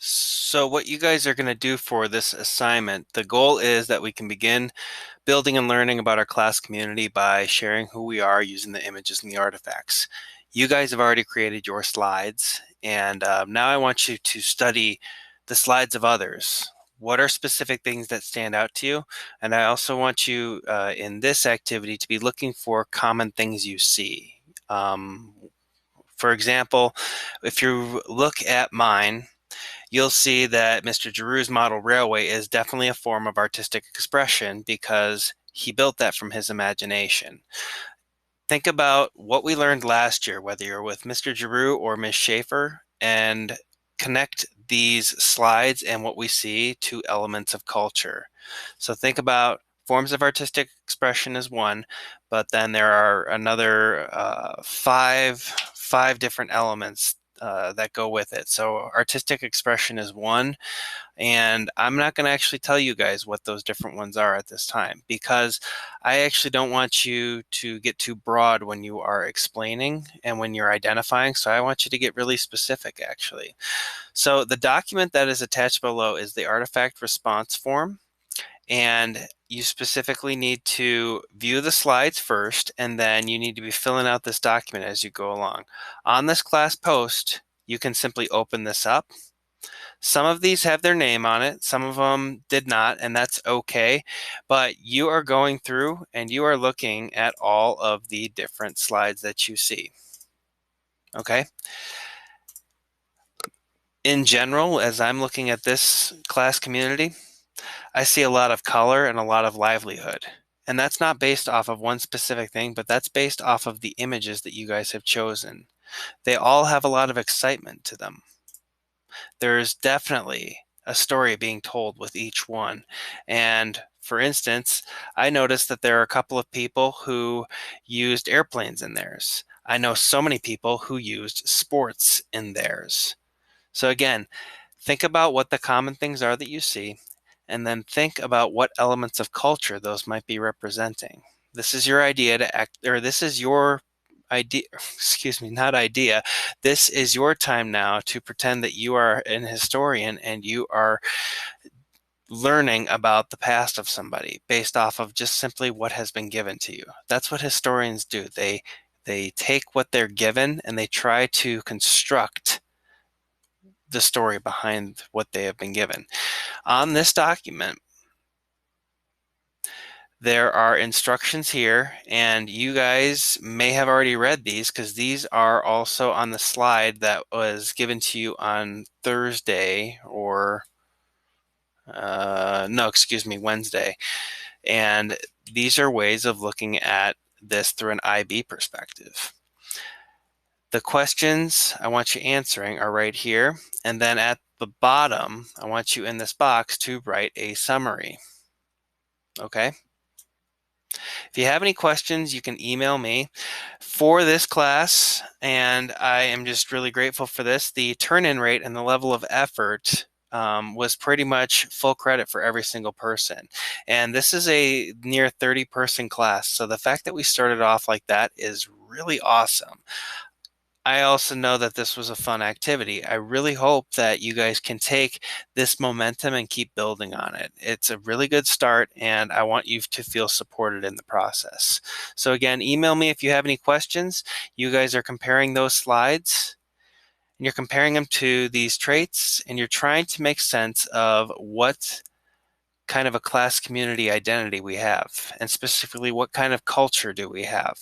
So what you guys are going to do for this assignment, the goal is that we can begin building and learning about our class community by sharing who we are using the images and the artifacts. You guys have already created your slides, and now I want you to study the slides of others. What are specific things that stand out to you? And I also want you in this activity to be looking for common things you see. For example, if you look at mine, you'll see that Mr. Giroux's model railway is definitely a form of artistic expression because he built that from his imagination. Think about what we learned last year, whether you're with Mr. Giroux or Ms. Schaefer, and connect these slides and what we see to elements of culture. So think about forms of artistic expression as one, but then there are another five different elements that go with it. So artistic expression is one, and I'm not going to actually tell you guys what those different ones are at this time because I actually don't want you to get too broad when you are explaining and when you're identifying. So I want you to get really specific actually. So the document that is attached below is the artifact response form. And you specifically need to view the slides first, and then you need to be filling out this document as you go along. On this class post, you can simply open this up. Some of these have their name on it, some of them did not, and that's okay. But you are going through and you are looking at all of the different slides that you see. Okay? In general, as I'm looking at this class community, I see a lot of color and a lot of livelihood. And that's not based off of one specific thing, but that's based off of the images that you guys have chosen. They all have a lot of excitement to them. There's definitely a story being told with each one. And for instance, I noticed that there are a couple of people who used airplanes in theirs. I know so many people who used sports in theirs. So again, think about what the common things are that you see, and then think about what elements of culture those might be representing. This is your idea to act, or this is your idea, excuse me, not idea. This is your time now to pretend that you are an historian and you are learning about the past of somebody based off of just simply what has been given to you. That's what historians do. They take what they're given and they try to construct the story behind what they have been given. On this document, there are instructions here, and you guys may have already read these because these are also on the slide that was given to you on Thursday or no, excuse me, Wednesday. And these are ways of looking at this through an IB perspective. The questions I want you answering are right here. And then at the bottom, I want you in this box to write a summary. Okay? If you have any questions, you can email me for this class, and I am just really grateful for this. The turn-in rate and the level of effort was pretty much full credit for every single person. And this is a near 30-person class, so the fact that we started off like that is really awesome. I also know that this was a fun activity. I really hope that you guys can take this momentum and keep building on it. It's a really good start, and I want you to feel supported in the process. So again, email me if you have any questions. You guys are comparing those slides, and you're comparing them to these traits, and you're trying to make sense of what kind of a class community identity we have, and specifically what kind of culture do we have.